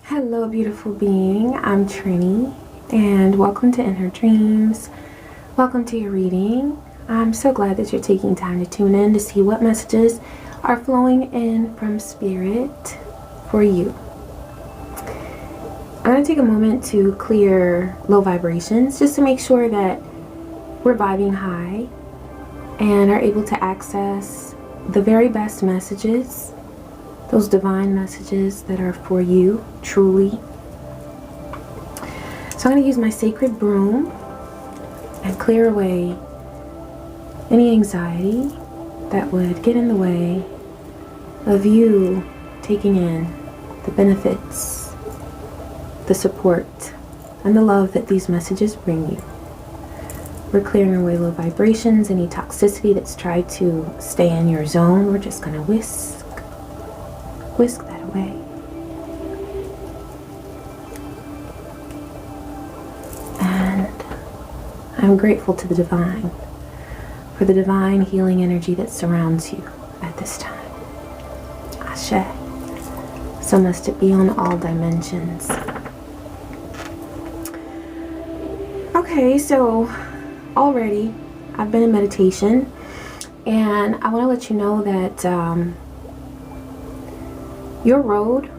Hello, beautiful being. I'm Trini, and welcome to In Her Dreams. Welcome to your reading. I'm so glad that you're taking time to tune in to see what messages are flowing in from Spirit for you. I'm going to take a moment to clear low vibrations just to make sure that we're vibing high and are able to access the very best messages, those divine messages that are for you, truly. So I'm going to use my sacred broom and clear away any anxiety that would get in the way of you taking in the benefits, the support, and the love that these messages bring you. We're clearing away low vibrations, any toxicity that's tried to stay in your zone. We're just going to whisk that away. And I'm grateful to the divine for the divine healing energy that surrounds you at this time. Ashe. So must it be on all dimensions. Okay, so already I've been in meditation, and I want to let you know that your road,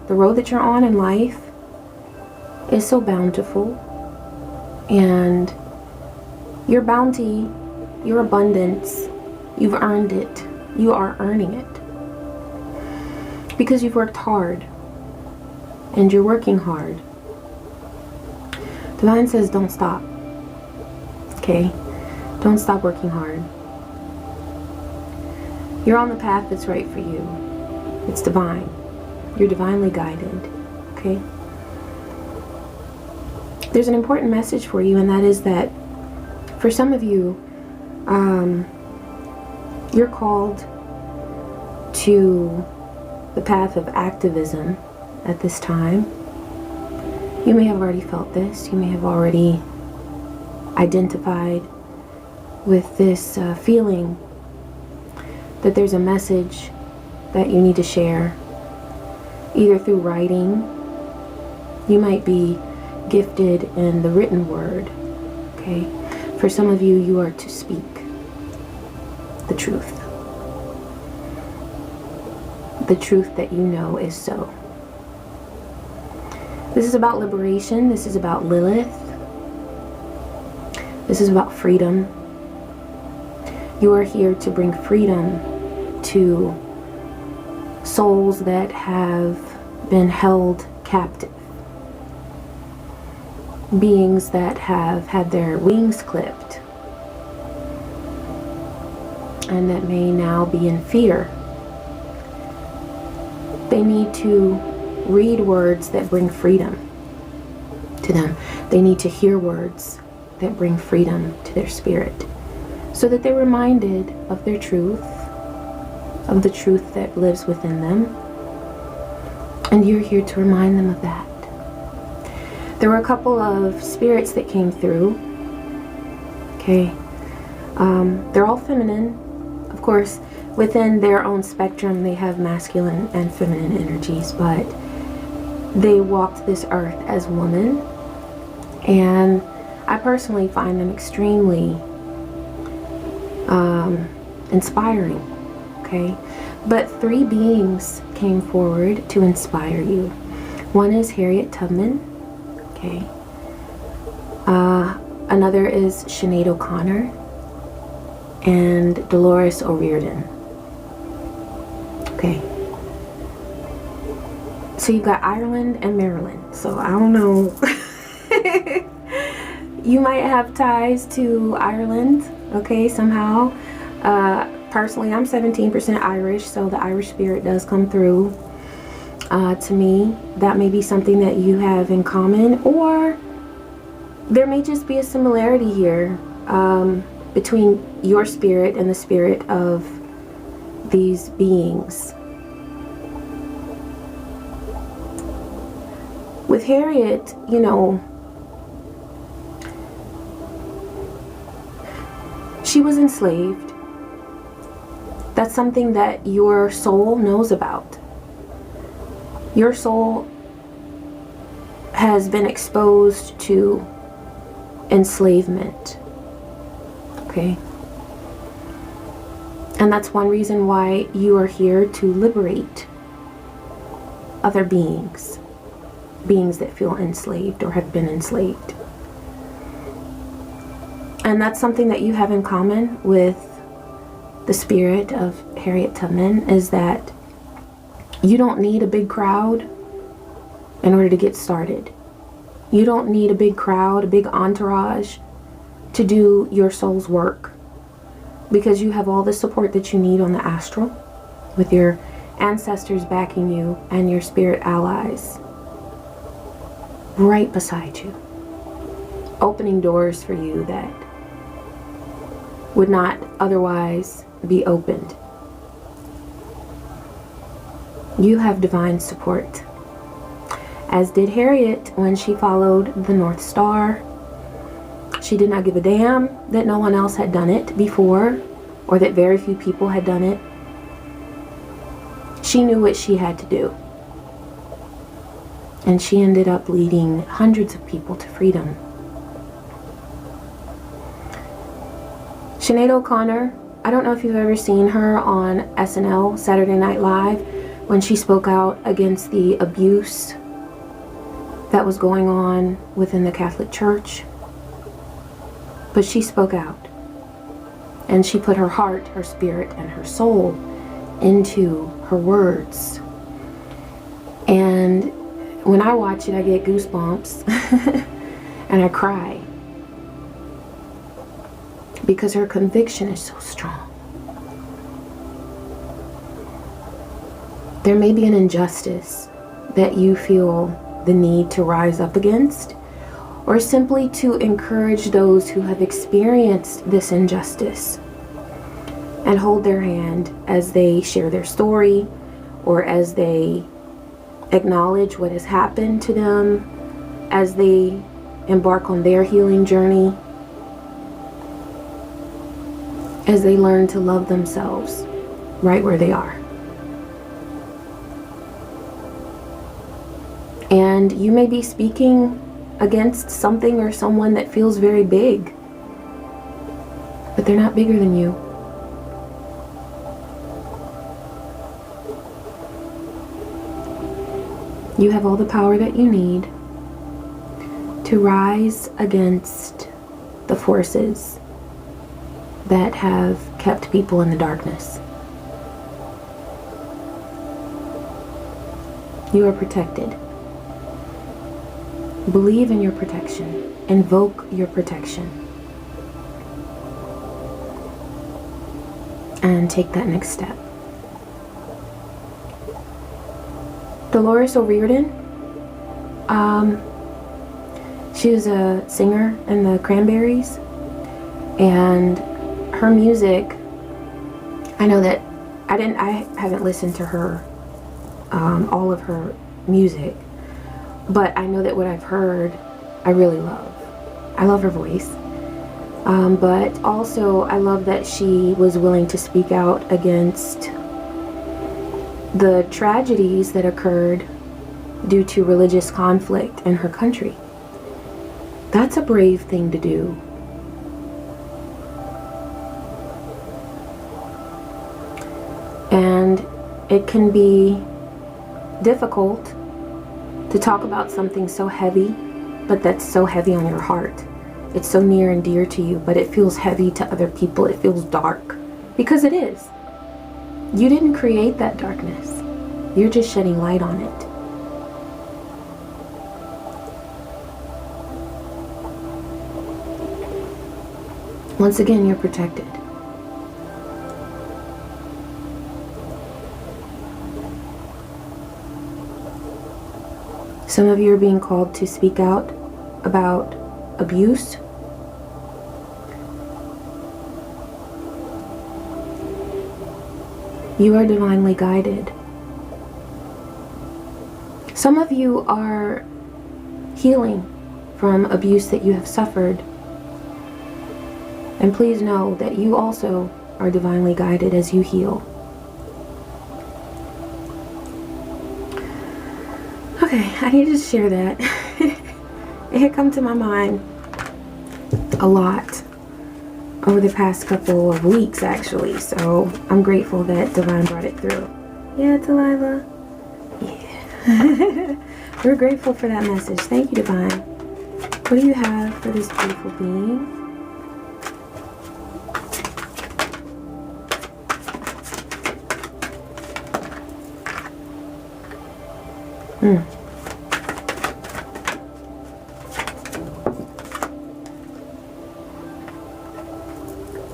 the road that you're on in life, is so bountiful, and your bounty, your abundance, you've earned it. You are earning it because you've worked hard and you're working hard. Divine says don't stop. Okay? Don't stop working hard. You're on the path that's right for you. It's divine. You're divinely guided. Okay? There's an important message for you, and that is that for some of you, you're called to the path of activism at this time. You may have already felt this. You may have already identified with this feeling that there's a message that you need to share, either through writing. You might be gifted in the written word. Okay? For some of you, you are to speak the truth. The truth that you know is so. This is about liberation. This is about Lilith. This is about freedom. You are here to bring freedom to souls that have been held captive. Beings that have had their wings clipped and that may now be in fear. They need to read words that bring freedom to them. They need to hear words that bring freedom to their spirit, so that they're reminded of their truth, of the truth that lives within them. And you're here to remind them of that. There were a couple of spirits that came through. Okay. They're all feminine. Of course, within their own spectrum, they have masculine and feminine energies, but they walked this earth as women. And I personally find them extremely inspiring. Okay. But three beings came forward to inspire you. One is Harriet Tubman. Okay. Another is Sinead O'Connor and Dolores O'Riordan. Okay. So you've got Ireland and Maryland. So I don't know. You might have ties to Ireland. Okay, somehow. Personally, I'm 17% Irish, so the Irish spirit does come through. To me, that may be something that you have in common, or there may just be a similarity here between your spirit and the spirit of these beings. With Harriet, you know, she was enslaved. That's something that your soul knows about. Your soul has been exposed to enslavement. Okay? And that's one reason why you are here, to liberate other beings that feel enslaved or have been enslaved. And that's something that you have in common with the spirit of Harriet Tubman, is that you don't need a big crowd in order to get started. You don't need a big crowd, a big entourage to do your soul's work, because you have all the support that you need on the astral, with your ancestors backing you and your spirit allies right beside you, opening doors for you that would not otherwise be opened. You have divine support, as did Harriet when she followed the North Star. She did not give a damn that no one else had done it before, or that very few people had done it. She knew what she had to do. And she ended up leading hundreds of people to freedom. Sinead O'Connor, I don't know if you've ever seen her on SNL, Saturday Night Live, when she spoke out against the abuse that was going on within the Catholic Church. But she spoke out. And she put her heart, her spirit, and her soul into her words. And when I watch it, I get goosebumps and I cry, because her conviction is so strong. There may be an injustice that you feel the need to rise up against, or simply to encourage those who have experienced this injustice and hold their hand as they share their story, or as they acknowledge what has happened to them, as they embark on their healing journey, as they learn to love themselves right where they are. And you may be speaking against something or someone that feels very big, but they're not bigger than you. You have all the power that you need to rise against the forces that have kept people in the darkness. You are protected. Believe in your protection. Invoke your protection. And take that next step. Dolores O'Riordan, she was a singer in the Cranberries, and her music, I know that I haven't listened to her, all of her music, but I know that what I've heard, I really love. I love her voice, but also I love that she was willing to speak out against the tragedies that occurred due to religious conflict in her country. That's a brave thing to do. And it can be difficult to talk about something so heavy, but that's so heavy on your heart. It's so near and dear to you, but it feels heavy to other people. It feels dark, because it is. You didn't create that darkness. You're just shedding light on it. Once again, you're protected. Some of you are being called to speak out about abuse. You are divinely guided. Some of you are healing from abuse that you have suffered. And please know that you also are divinely guided as you heal. Okay, I need to share that. It had come to my mind a lot over the past couple of weeks, actually. So I'm grateful that Divine brought it through. Yeah, Delilah. Yeah. We're grateful for that message. Thank you, Divine. What do you have for this beautiful being?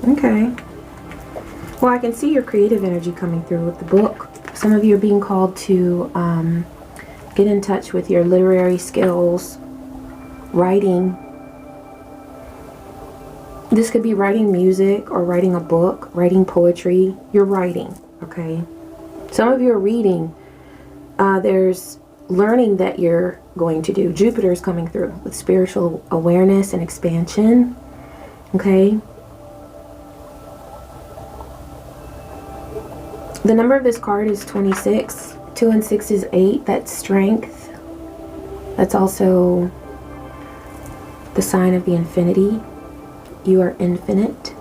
Okay. Well, I can see your creative energy coming through with the book. Some of you are being called to get in touch with your literary skills, writing. This could be writing music or writing a book, writing poetry. You're writing, okay? Some of you are reading. There's learning that you're going to do. Jupiter is coming through with spiritual awareness and expansion, okay? The number of this card is 26. 2 and 6 is 8. That's strength. That's also the sign of the infinity. You are infinite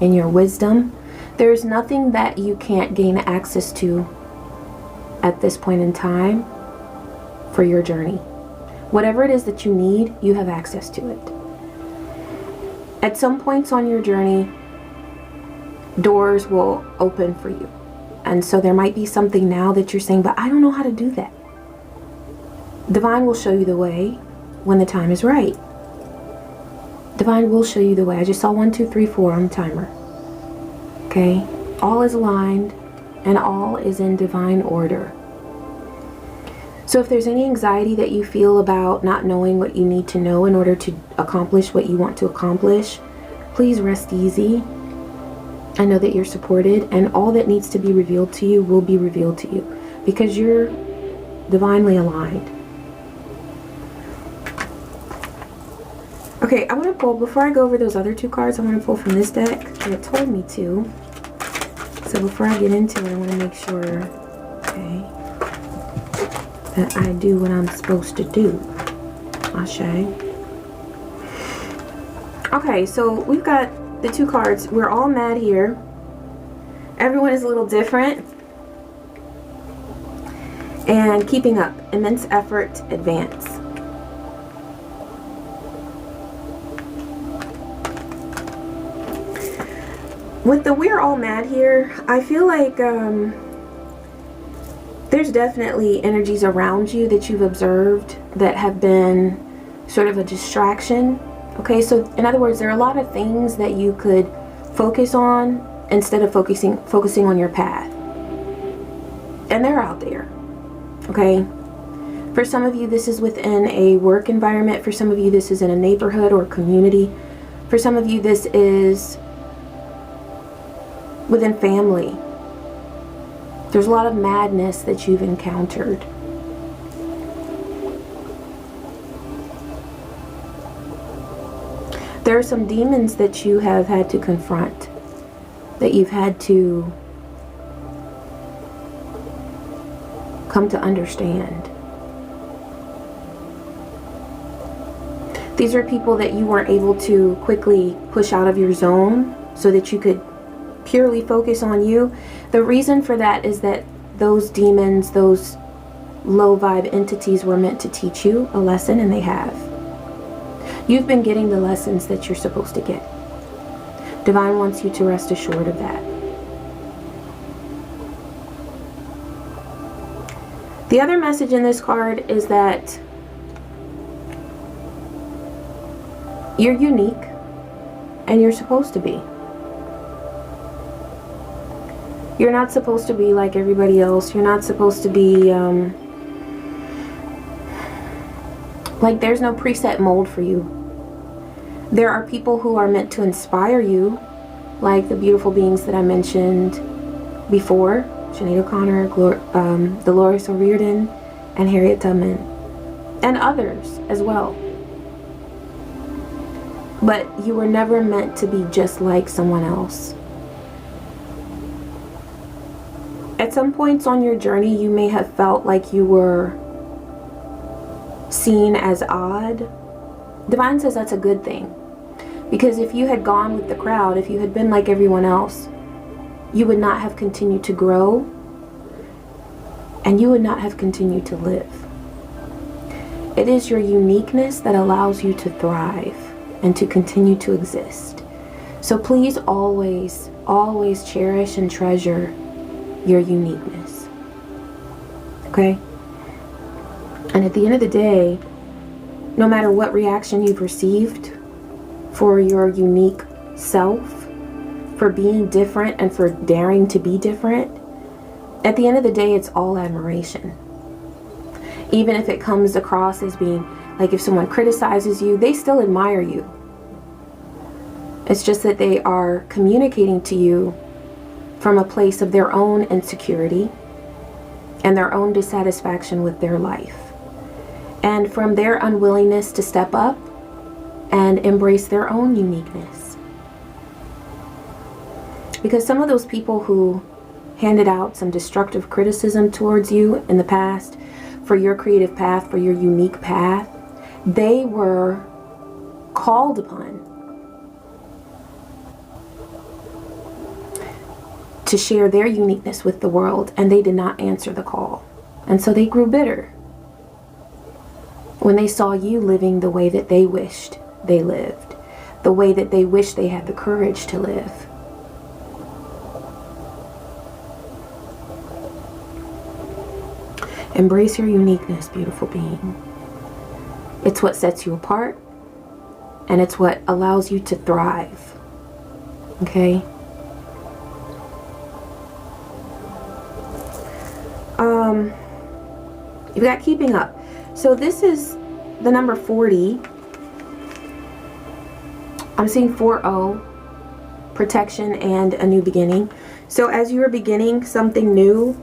in your wisdom. There's nothing that you can't gain access to at this point in time for your journey. Whatever it is that you need, you have access to it. At some points on your journey, doors will open for you. And so there might be something now that you're saying, but I don't know how to do that. Divine will show you the way when the time is right. Divine will show you the way. I just saw 1, 2, 3, 4 on the timer. Okay? All is aligned and all is in divine order. So if there's any anxiety that you feel about not knowing what you need to know in order to accomplish what you want to accomplish, please rest easy. I know that you're supported, and all that needs to be revealed to you will be revealed to you because you're divinely aligned. Okay, I want to pull, before I go over those other 2 cards, I want to pull from this deck. It told me to. So before I get into it, I want to make sure, okay, that I do what I'm supposed to do. Ashe. Okay, so we've got the 2 cards. We're all mad here. Everyone is a little different. And keeping up. Immense effort, advance. With the we're all mad here, I feel like there's definitely energies around you that you've observed that have been sort of a distraction. Okay, so in other words, there are a lot of things that you could focus on instead of focusing on your path. And they're out there. Okay? For some of you, this is within a work environment. For some of you, this is in a neighborhood or community. For some of you, this is within family. There's a lot of madness that you've encountered. There are some demons that you have had to confront, that you've had to come to understand. These are people that you weren't able to quickly push out of your zone so that you could purely focus on you. The reason for that is that those demons, those low vibe entities were meant to teach you a lesson, and they have. You've been getting the lessons that you're supposed to get. Divine wants you to rest assured of that. The other message in this card is that you're unique and you're supposed to be. You're not supposed to be like everybody else. You're not supposed to be like there's no preset mold for you. There are people who are meant to inspire you, like the beautiful beings that I mentioned before, Sinead O'Connor, Dolores O'Riordan, and Harriet Tubman, and others as well. But you were never meant to be just like someone else. At some points on your journey, you may have felt like you were seen as odd Divine says that's a good thing. Because if you had gone with the crowd, if you had been like everyone else, you would not have continued to grow, and you would not have continued to live. It is your uniqueness that allows you to thrive and to continue to exist. So please always, always cherish and treasure your uniqueness. Okay? And at the end of the day, no matter what reaction you've received for your unique self, for being different and for daring to be different, at the end of the day, it's all admiration. Even if it comes across as being like, if someone criticizes you, they still admire you. It's just that they are communicating to you from a place of their own insecurity and their own dissatisfaction with their life, and from their unwillingness to step up and embrace their own uniqueness. Because some of those people who handed out some destructive criticism towards you in the past for your creative path, for your unique path, they were called upon to share their uniqueness with the world, and they did not answer the call. And so they grew bitter when they saw you living the way that they wished they lived, the way that they wished they had the courage to live. Embrace your uniqueness, beautiful being. It's what sets you apart, and it's what allows you to thrive. Okay? You've got keeping up. So this is the number 40. I'm seeing 4-0, protection and a new beginning. So as you are beginning something new,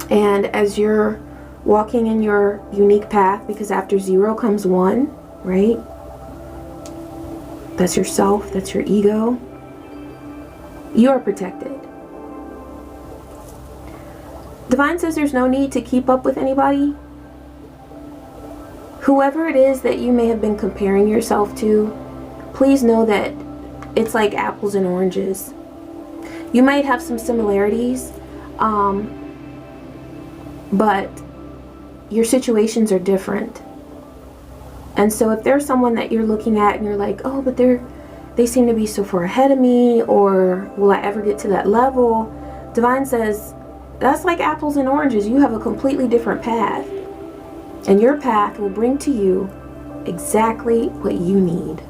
and as you're walking in your unique path, because after 0 comes 1, right? That's yourself, that's your ego. You are protected. Divine says there's no need to keep up with anybody. Whoever it is that you may have been comparing yourself to, please know that it's like apples and oranges. You might have some similarities, but your situations are different. And so if there's someone that you're looking at and you're like, oh, but they seem to be so far ahead of me, or will I ever get to that level? Divine says, that's like apples and oranges. You have a completely different path. And your path will bring to you exactly what you need.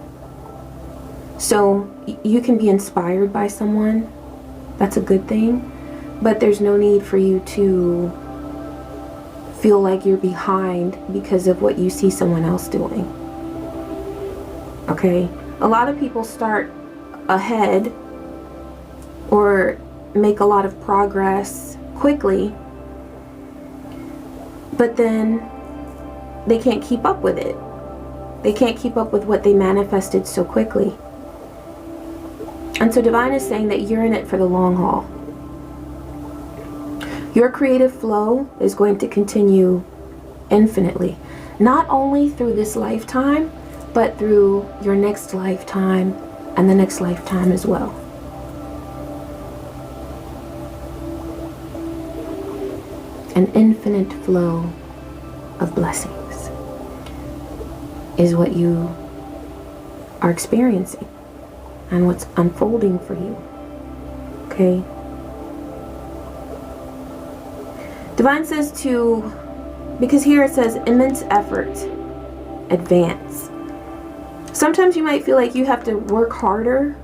So you can be inspired by someone. That's a good thing. But there's no need for you to feel like you're behind because of what you see someone else doing. Okay? A lot of people start ahead or make a lot of progress quickly, but then they can't keep up with it. They can't keep up with what they manifested so quickly. And so Divine is saying that you're in it for the long haul. Your creative flow is going to continue infinitely, not only through this lifetime, but through your next lifetime and the next lifetime as well. An infinite flow of blessings is what you are experiencing and what's unfolding for you. Okay? Divine says to, because here it says immense effort, advance. Sometimes you might feel like you have to work harder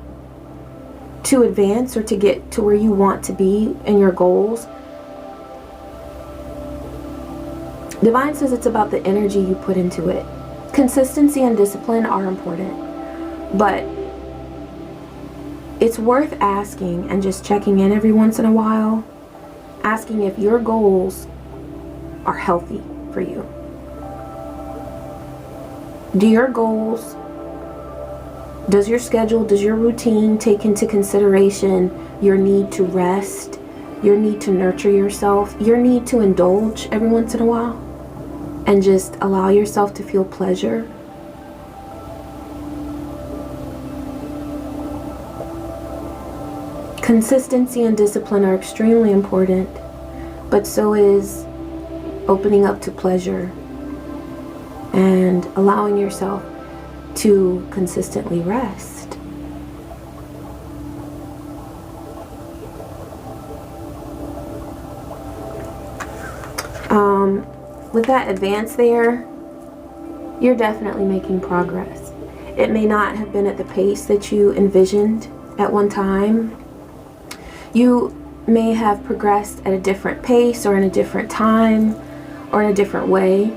to advance or to get to where you want to be in your goals. Divine says it's about the energy you put into it. Consistency and discipline are important, but it's worth asking and just checking in every once in a while, asking if your goals are healthy for you. Do your goals, does your schedule, does your routine take into consideration your need to rest, your need to nurture yourself, your need to indulge every once in a while, and just allow yourself to feel pleasure Consistency and discipline are extremely important, but so is opening up to pleasure and allowing yourself to consistently rest. With that advance there, you're definitely making progress. It may not have been at the pace that you envisioned at one time. You may have progressed at a different pace or in a different time or in a different way.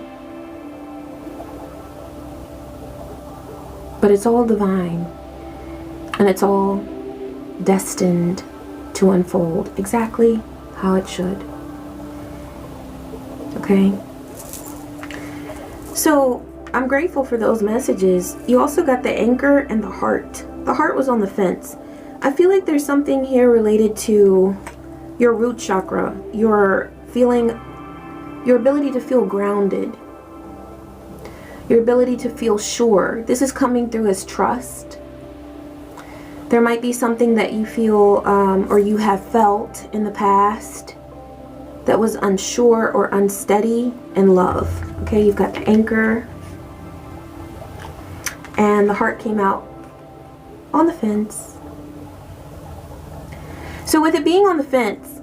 But it's all divine, and it's all destined to unfold exactly how it should. Okay? So I'm grateful for those messages. You also got the anchor and the heart. The heart was on the fence. I feel like there's something here related to your root chakra, your ability to feel grounded, your ability to feel sure. This is coming through as trust. There might be something that you feel or you have felt in the past that was unsure or unsteady in love. Okay, you've got the anchor, and the heart came out on the fence. So with it being on the fence,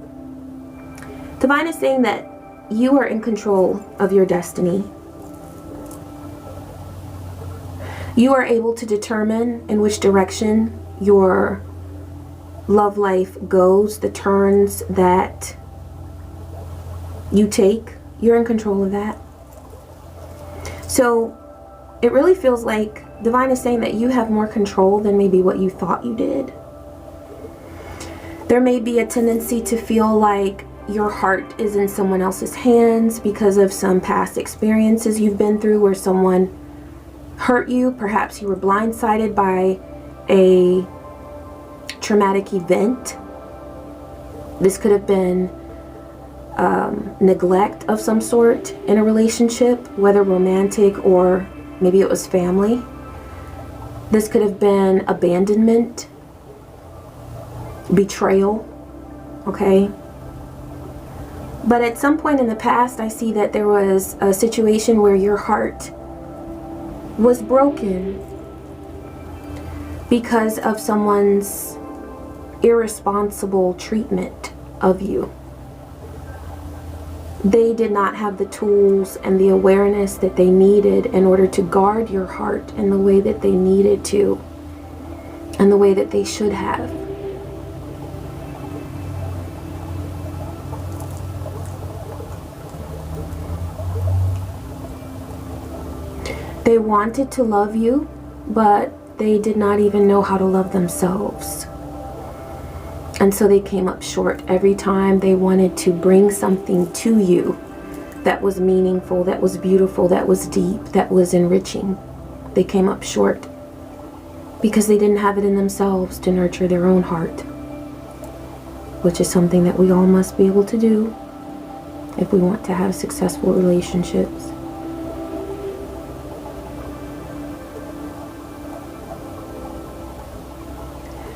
Divine is saying that you are in control of your destiny. You are able to determine in which direction your love life goes, the turns that you take. You're in control of that. So it really feels like Divine is saying that you have more control than maybe what you thought you did. There may be a tendency to feel like your heart is in someone else's hands because of some past experiences you've been through where someone hurt you. Perhaps you were blindsided by a traumatic event. This could have been neglect of some sort in a relationship, whether romantic or maybe it was family. This could have been abandonment, betrayal, okay? But at some point in the past, I see that there was a situation where your heart was broken because of someone's irresponsible treatment of you. They did not have the tools and the awareness that they needed in order to guard your heart in the way that they needed to and the way that they should have. They wanted to love you, but they did not even know how to love themselves. And so they came up short every time they wanted to bring something to you that was meaningful, that was beautiful, that was deep, that was enriching. They came up short because they didn't have it in themselves to nurture their own heart, which is something that we all must be able to do if we want to have successful relationships.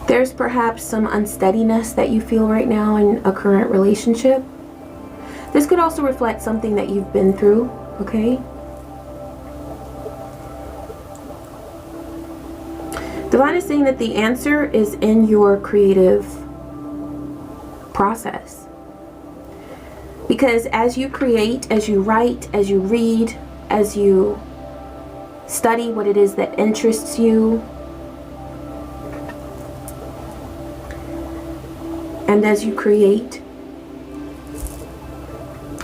There's perhaps some unsteadiness that you feel right now in a current relationship. This could also reflect something that you've been through, okay? Divine is saying that the answer is in your creative process. Because as you create, as you write, as you read, as you study what it is that interests you, and as you create,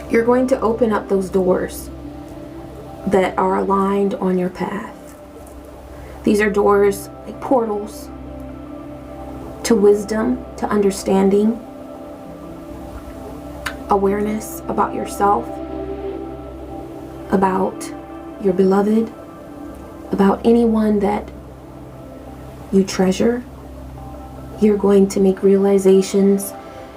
you're going to open up those doors that are aligned on your path. These are doors like portals to wisdom, to understanding, awareness about yourself, about your beloved, about anyone that you treasure. You're going to make realizations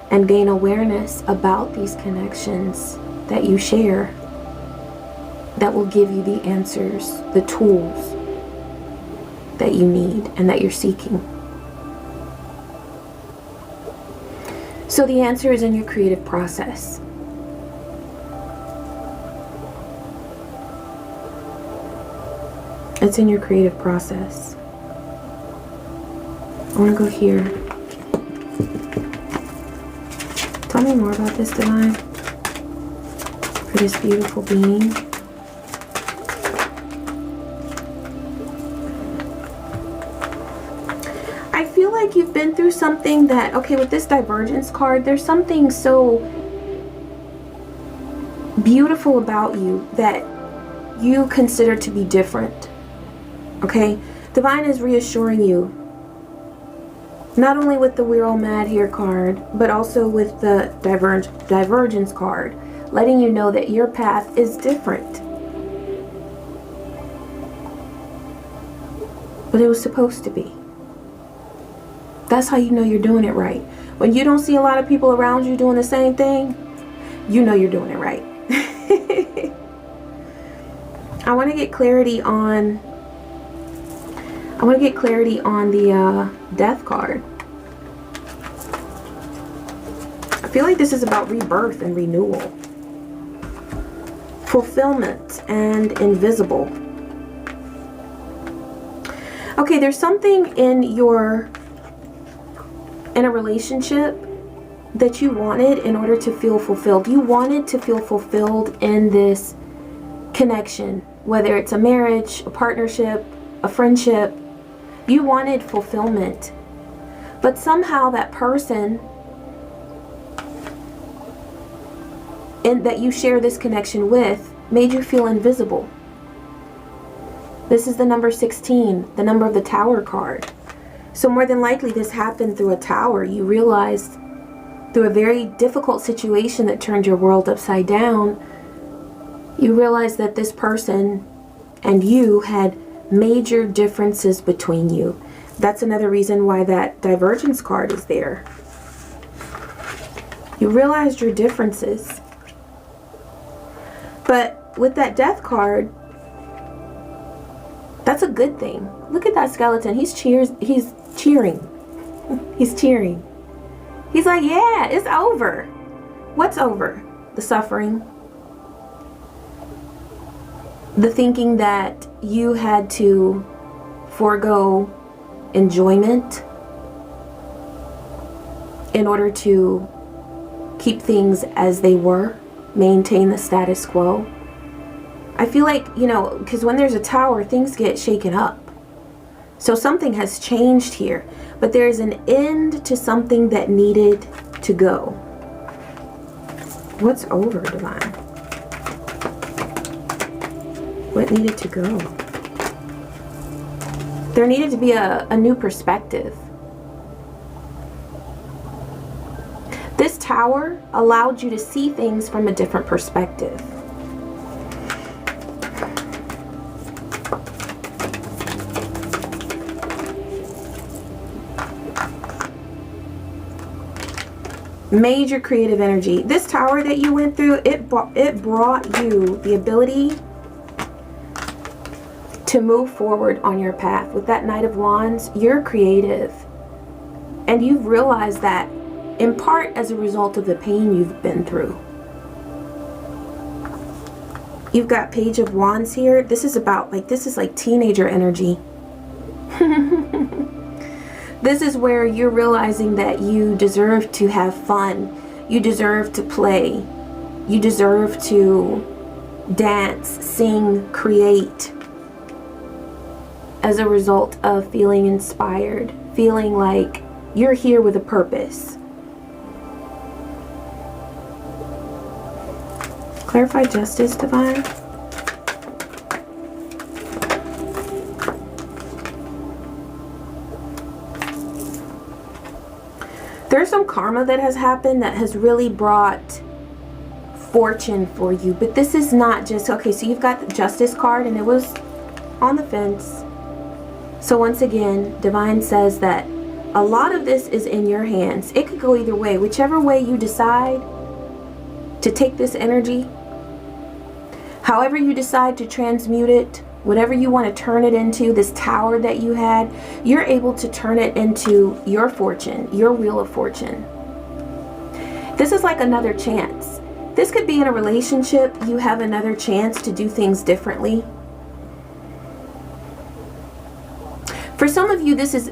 and gain awareness about these connections that you share that will give you the answers, the tools that you need and that you're seeking. So the answer is in your creative process. It's in your creative process. I want to go here. Tell me more about this, Divine. For this beautiful being. I feel like you've been through something that, okay, with this divergence card, there's something so beautiful about you that you consider to be different. Okay? Divine is reassuring you, not only with the We're All Mad Here card, but also with the divergence card, letting you know that your path is different. But it was supposed to be. That's how you know you're doing it right. When you don't see a lot of people around you doing the same thing, you know you're doing it right. I want to get clarity on the death card. I feel like this is about rebirth and renewal. Fulfillment and invisible. Okay, there's something in a relationship that you wanted in order to feel fulfilled. You wanted to feel fulfilled in this connection, whether it's a marriage, a partnership, a friendship. You wanted fulfillment. But somehow that person that you share this connection with made you feel invisible. This is the number 16, the number of the Tower card. So more than likely this happened through a tower. You realized through a very difficult situation that turned your world upside down, you realized that this person and you had major differences between you. That's another reason why that divergence card is there. You realized your differences. But with that death card, that's a good thing. Look at that skeleton. He's cheering. He's cheering. He's like, yeah, it's over. What's over? The suffering. The thinking that you had to forego enjoyment in order to keep things as they were, maintain the status quo. I feel like, you know, because when there's a tower, things get shaken up. So something has changed here, but there's an end to something that needed to go. What's over, Divine? What needed to go? There needed to be a new perspective. This tower allowed you to see things from a different perspective. Major creative energy. This tower that you went through, it brought you the ability to move forward on your path. With that Knight of Wands, you're creative. And you've realized that in part as a result of the pain you've been through. You've got Page of Wands here. This is about, like, this is like teenager energy. This is where you're realizing that you deserve to have fun. You deserve to play. You deserve to dance, sing, create. As a result of feeling inspired. Feeling like you're here with a purpose. Clarify justice, Divine. There's some karma that has happened that has really brought fortune for you. But this is not just, okay, so you've got the Justice card and it was on the fence. So once again, Divine says that a lot of this is in your hands. It could go either way. Whichever way you decide to take this energy, however you decide to transmute it, whatever you want to turn it into, this tower that you had, you're able to turn it into your fortune, your wheel of fortune. This is like another chance. This could be in a relationship. You have another chance to do things differently. For some of you, this is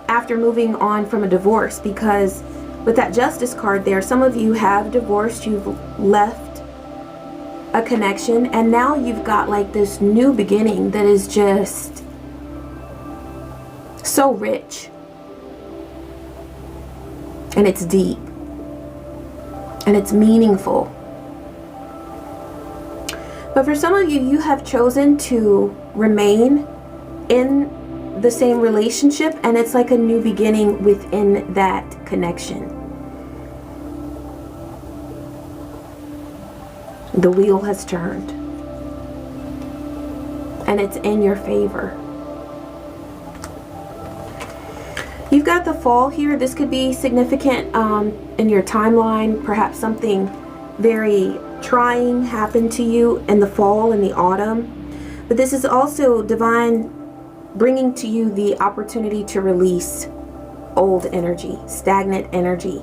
after moving on from a divorce, because with that Justice card there, some of you have divorced, you've left a connection, and now you've got like this new beginning that is just so rich. And it's deep. And it's meaningful. But for some of you, you have chosen to remain in the same relationship, and it's like a new beginning within that connection. The wheel has turned. And it's in your favor. You've got the fall here. This could be significant in your timeline. Perhaps something very trying happened to you in the fall and the autumn. But this is also divine bringing to you the opportunity to release old energy, stagnant energy.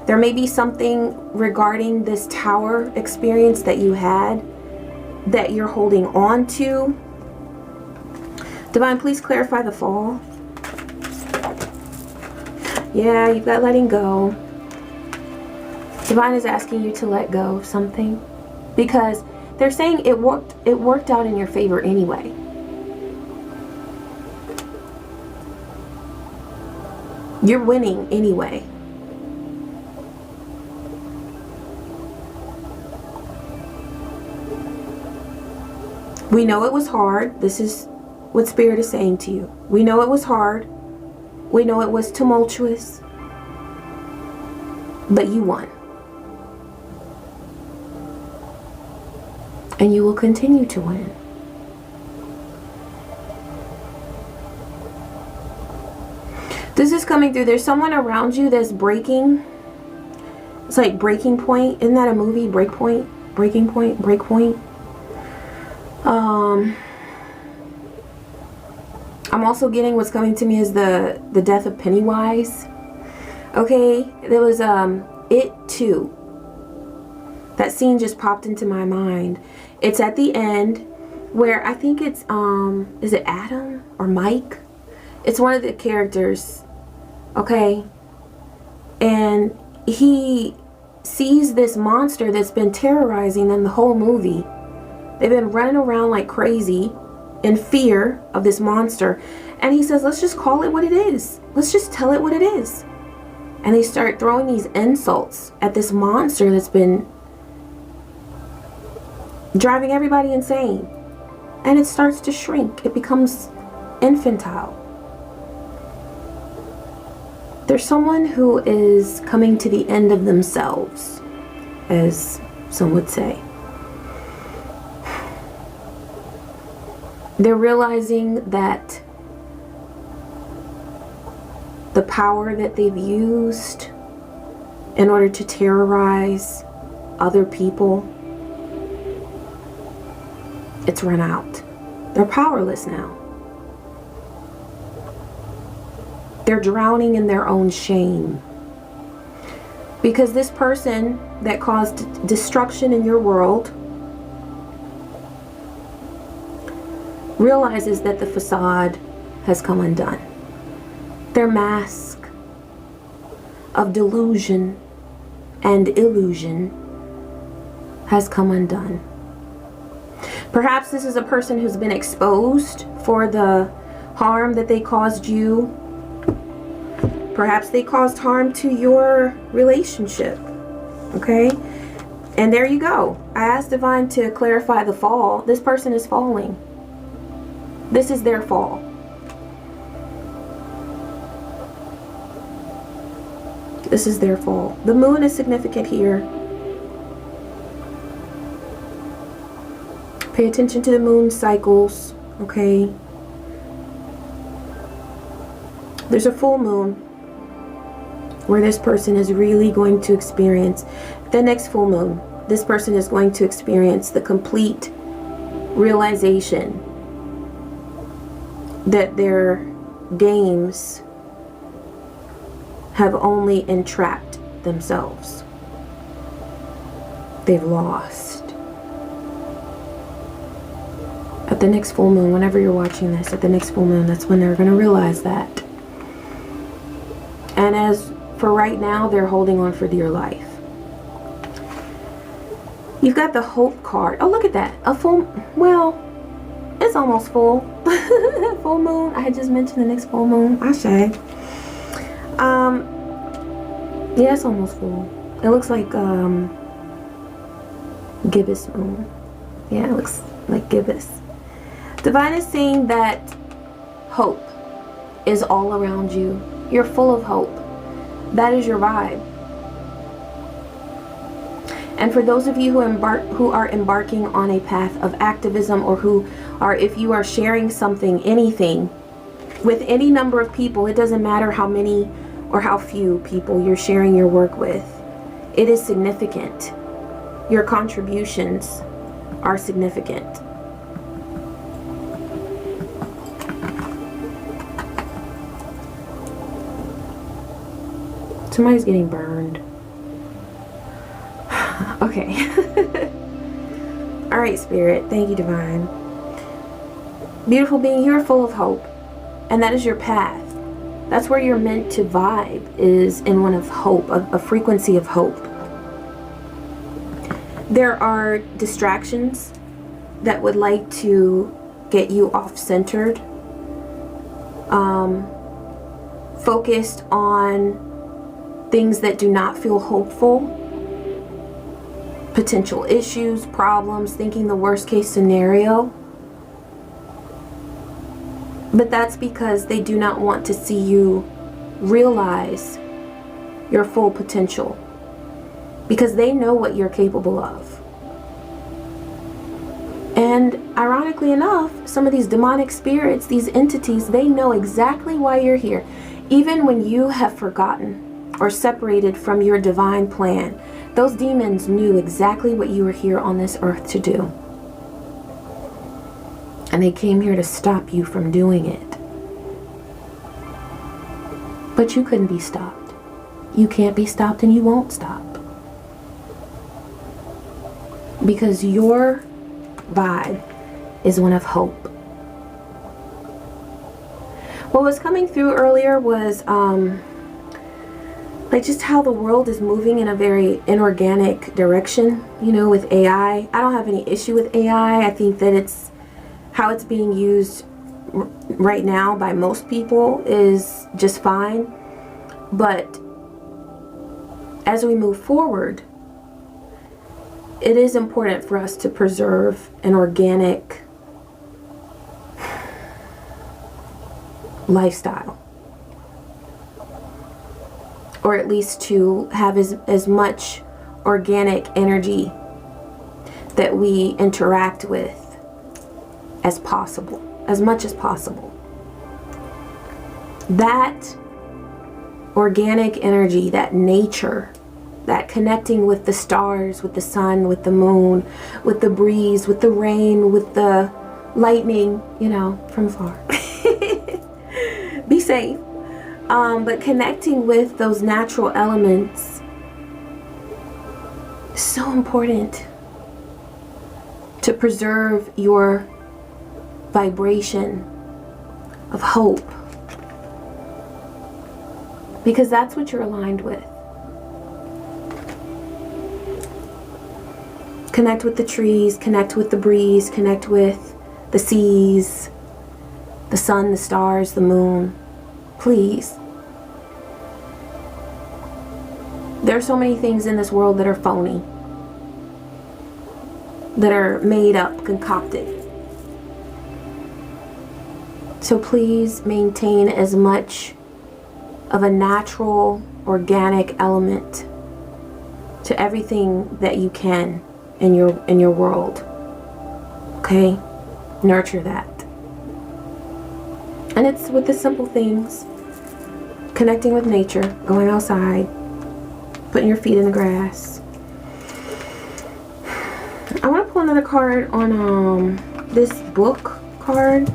There may be something regarding this tower experience that you had that you're holding on to. Divine, please clarify the fall. Yeah, you've got letting go. Divine is asking you to let go of something, because they're saying it worked out in your favor anyway. You're winning anyway. We know it was hard. This is what Spirit is saying to you. We know it was hard. We know it was tumultuous. But you won. And you will continue to win. This is coming through. There's someone around you that's breaking. It's like breaking point. Isn't that a movie? Breakpoint? Breaking point? Breakpoint? I'm also getting what's coming to me is the death of Pennywise. Okay, there was It Too. That scene just popped into my mind. It's at the end where I think it's is it Adam or Mike? It's one of the characters. Okay, and he sees this monster that's been terrorizing them the whole movie. They've been running around like crazy in fear of this monster. And he says, let's just call it what it is. Let's just tell it what it is. And they start throwing these insults at this monster that's been driving everybody insane. And it starts to shrink. It becomes infantile. There's someone who is coming to the end of themselves, as some would say. They're realizing that the power that they've used in order to terrorize other people, it's run out. They're powerless now. They're drowning in their own shame. Because this person that caused destruction in your world realizes that the facade has come undone. Their mask of delusion and illusion has come undone. Perhaps this is a person who's been exposed for the harm that they caused you. Perhaps they caused harm to your relationship. Okay? And there you go. I asked Divine to clarify the fall. This person is falling. This is their fall. This is their fall. The moon is significant here. Pay attention to the moon cycles, okay? There's a full moon where this person is really going to experience the next full moon. This person is going to experience the complete realization that their games have only entrapped themselves. they've lost. At the next full moon, whenever you're watching this, at the next full moon, that's when they're going to realize that. And as for right now, they're holding on for dear life. You've got the Hope card. Oh, look at that. A full, well, it's almost full. Full moon. I had just mentioned the next full moon. Ashe. Yeah, it's almost full. It looks like gibbous moon. Yeah, it looks like gibbous. Divine is saying that hope is all around you. You're full of hope. That is your vibe. And for those of you who are embarking on a path of activism, or who are, if you are sharing something, anything, with any number of people, it doesn't matter how many or how few people you're sharing your work with, it is significant. Your contributions are significant. Somebody's getting burned. Okay. All right, Spirit. Thank you, Divine. Beautiful being, you are full of hope. And that is your path. That's where you're meant to vibe, is in one of hope, a frequency of hope. There are distractions that would like to get you off-centered, focused on things that do not feel hopeful, potential issues, problems, thinking the worst case scenario. But that's because they do not want to see you realize your full potential, because they know what you're capable of. And ironically enough, some of these demonic spirits, these entities, they know exactly why you're here. Even when you have forgotten or separated from your divine plan, those demons knew exactly what you were here on this earth to do. And they came here to stop you from doing it. But you couldn't be stopped. You can't be stopped, and you won't stop. Because your vibe is one of hope. What was coming through earlier was like just how the world is moving in a very inorganic direction, you know, with AI. I don't have any issue with AI. I think that it's how it's being used right now by most people is just fine. But as we move forward, it is important for us to preserve an organic lifestyle, or at least to have as much organic energy that we interact with as possible, as much as possible. That organic energy, that nature, that connecting with the stars, with the sun, with the moon, with the breeze, with the rain, with the lightning, you know, from afar. Be safe. But connecting with those natural elements is so important to preserve your vibration of hope, because that's what you're aligned with. Connect with the trees, connect with the breeze, connect with the seas, the sun, the stars, the moon. Please. There are so many things in this world that are phony, that are made up, concocted. So please maintain as much of a natural, organic element to everything that you can in your world. Okay? Nurture that. And it's with the simple things. Connecting with nature, going outside, putting your feet in the grass. I want to pull another card on this book card.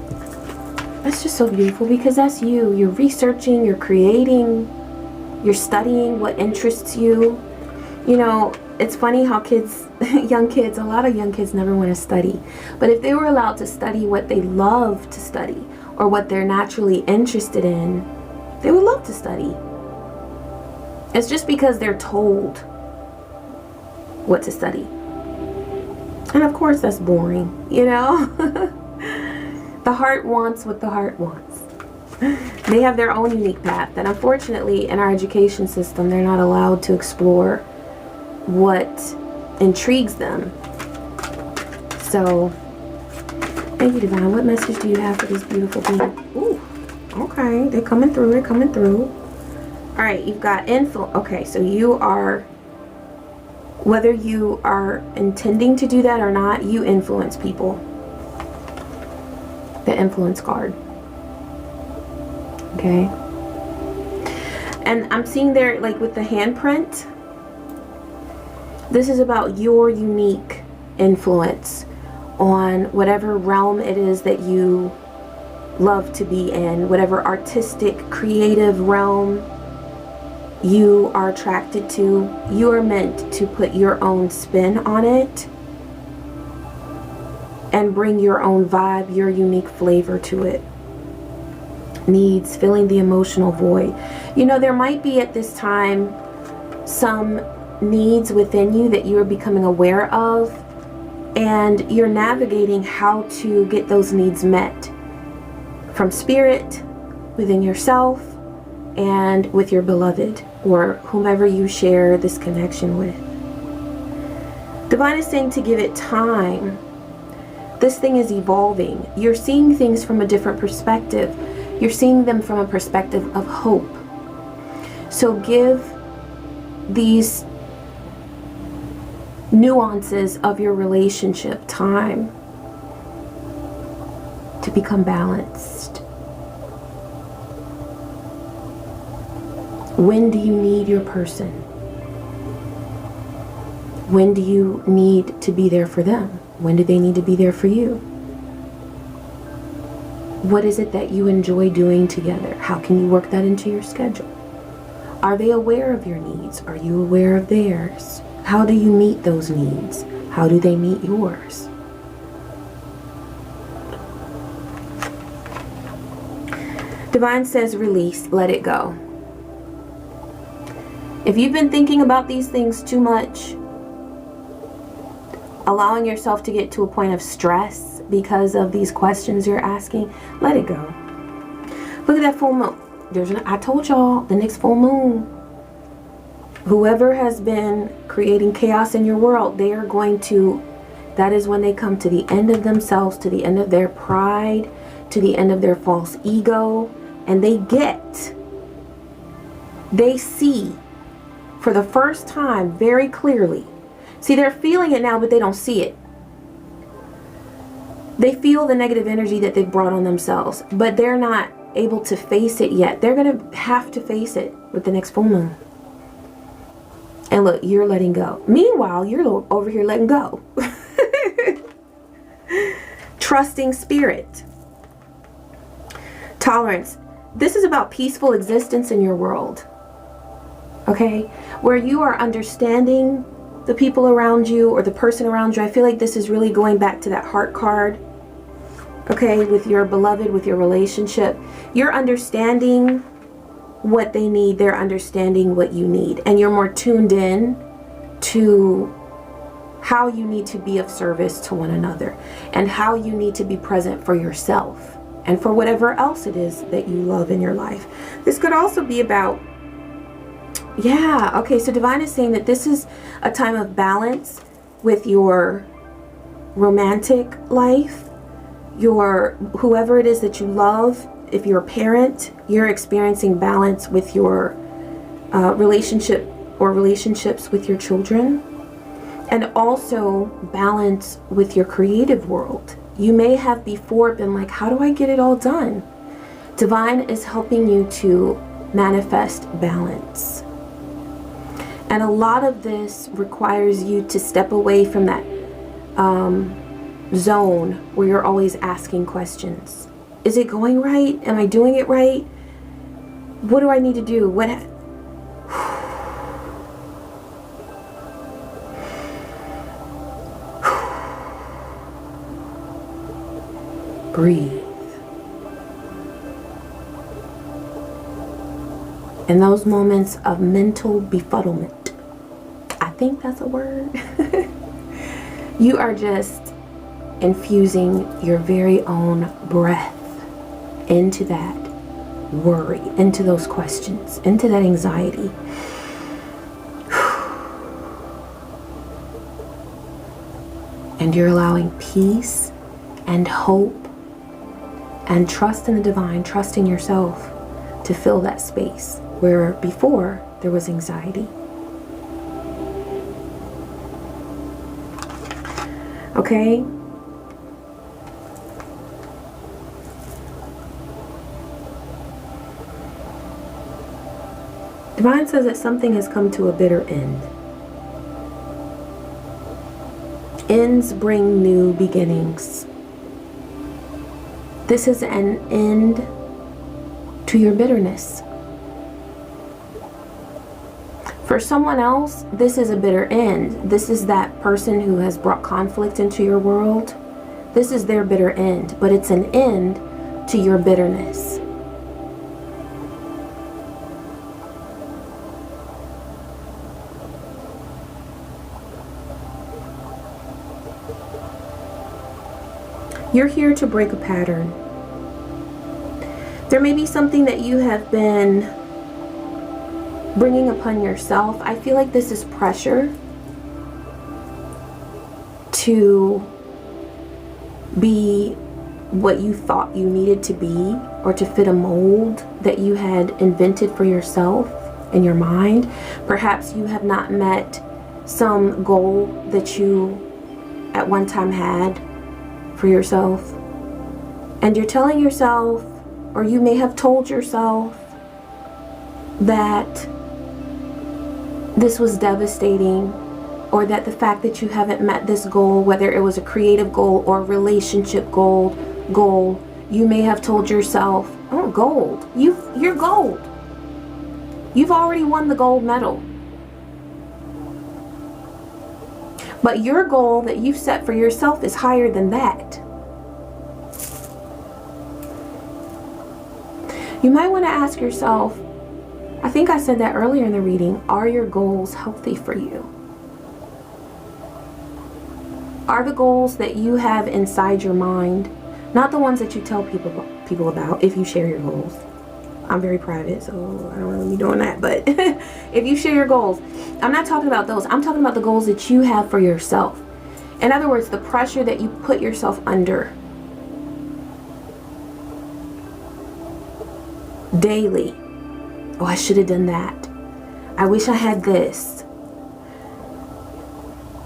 That's just so beautiful, because that's you. You're researching, you're creating, you're studying what interests you. You know, it's funny how kids, a lot of young kids never want to study. But if they were allowed to study what they love to study or what they're naturally interested in, they would love to study. It's just because they're told what to study. And of course that's boring, you know? The heart wants what the heart wants. They have their own unique path that unfortunately in our education system they're not allowed to explore what intrigues them. So, thank you, Divine. What message do you have for this beautiful being? Ooh, okay, they're coming through, they're coming through. All right, you've got influence. Okay, so you are, whether you are intending to do that or not, you influence people. The influence card. Okay. And I'm seeing there, like with the handprint, this is about your unique influence on whatever realm it is that you love to be in, whatever artistic, creative realm you are attracted to. You are meant to put your own spin on it and bring your own vibe, your unique flavor to it. Needs, filling the emotional void. You know, there might be at this time some needs within you that you are becoming aware of, and you're navigating how to get those needs met from spirit, within yourself, and with your beloved or whomever you share this connection with. Divine is saying to give it time. This thing is evolving. You're seeing things from a different perspective. You're seeing them from a perspective of hope. So give these nuances of your relationship time to become balanced. When do you need your person? When do you need to be there for them? When do they need to be there for you? What is it that you enjoy doing together? How can you work that into your schedule? Are they aware of your needs? Are you aware of theirs? How do you meet those needs? How do they meet yours? Divine says release, let it go. If you've been thinking about these things too much, allowing yourself to get to a point of stress because of these questions you're asking, let it go. Look at that full moon. I told y'all, the next full moon, whoever has been creating chaos in your world, they are going to, that is when they come to the end of themselves, to the end of their pride, to the end of their false ego, and they see for the first time very clearly. See, they're feeling it now, but they don't see it. They feel the negative energy that they've brought on themselves, but they're not able to face it yet. They're going to have to face it with the next full moon. And look, you're letting go. Meanwhile, you're over here letting go. Trusting spirit. Tolerance. This is about peaceful existence in your world. Okay? Where you are understanding the people around you or the person around you. I feel like this is really going back to that heart card. Okay? With your beloved, with your relationship. You're understanding what they need. They're understanding what you need. And you're more tuned in to how you need to be of service to one another. And how you need to be present for yourself. And for whatever else it is that you love in your life. This could also be about, yeah, okay, so Divine is saying that this is a time of balance with your romantic life, your whoever it is that you love. If you're a parent, you're experiencing balance with your relationship or relationships with your children, and also balance with your creative world. You may have before been like, how do I get it all done? Divine is helping you to manifest balance. And a lot of this requires you to step away from that zone where you're always asking questions. Is it going right? Am I doing it right? What do I need to do? breathe. In those moments of mental befuddlement, I think that's a word, you are just infusing your very own breath into that worry, into those questions, into that anxiety. And you're allowing peace and hope and trust in the divine, trust in yourself to fill that space where before there was anxiety. Okay? Divine says that something has come to a bitter end. Ends bring new beginnings. This is an end to your bitterness. For someone else, this is a bitter end. This is that person who has brought conflict into your world. This is their bitter end, but it's an end to your bitterness. You're here to break a pattern. There may be something that you have been bringing upon yourself. I feel like this is pressure to be what you thought you needed to be, or to fit a mold that you had invented for yourself in your mind. Perhaps you have not met some goal that you at one time had for yourself, and you're telling yourself, or you may have told yourself, that this was devastating, or that the fact that you haven't met this goal, whether it was a creative goal or a relationship goal, you may have told yourself, oh, gold, you're gold, you've already won the gold medal. But your goal that you've set for yourself is higher than that. You might want to ask yourself, I think I said that earlier in the reading, are your goals healthy for you? Are the goals that you have inside your mind, not the ones that you tell people about if you share your goals? I'm very private, so I don't really be doing that. But if you share your goals, I'm not talking about those. I'm talking about the goals that you have for yourself. In other words, the pressure that you put yourself under daily. Oh, I should have done that. I wish I had this.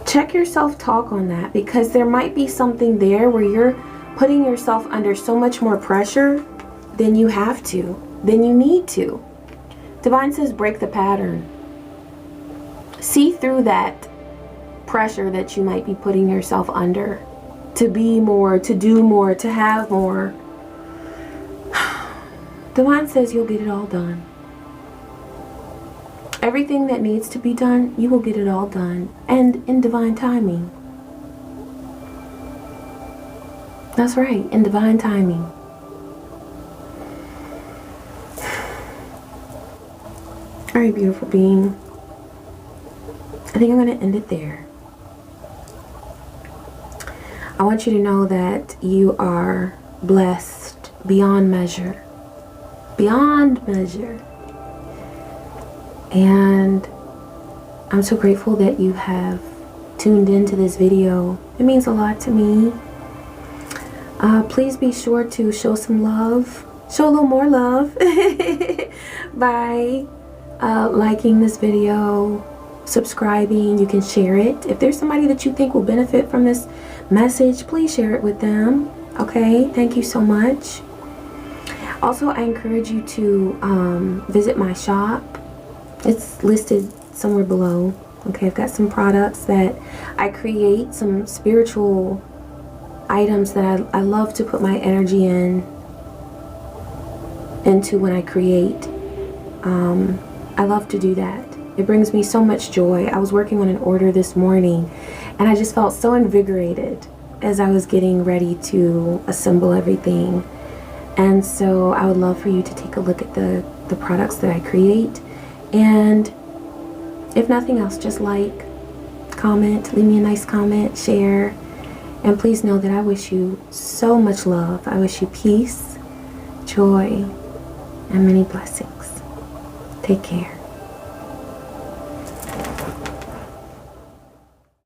Check your self-talk on that, because there might be something there where you're putting yourself under so much more pressure than you have to, than you need to. Divine says break the pattern. See through that pressure that you might be putting yourself under to be more, to do more, to have more. Divine says you'll get it all done. Everything that needs to be done, you will get it all done, and in divine timing. That's right, in divine timing. All right, beautiful being. I think I'm going to end it there. I want you to know that you are blessed beyond measure. Beyond measure. And I'm so grateful that you have tuned into this video. It means a lot to me. Please be sure to show some love. Show a little more love by liking this video, subscribing. You can share it. If there's somebody that you think will benefit from this message, please share it with them. Okay, thank you so much. Also, I encourage you to visit my shop. It's listed somewhere below. Okay, I've got some products that I create, some spiritual items that I love to put my energy into when I create. I love to do that. It brings me so much joy. I was working on an order this morning and I just felt so invigorated as I was getting ready to assemble everything. And so I would love for you to take a look at the products that I create. And if nothing else, just like, comment, leave me a nice comment, share. And please know that I wish you so much love. I wish you peace, joy, and many blessings. Take care.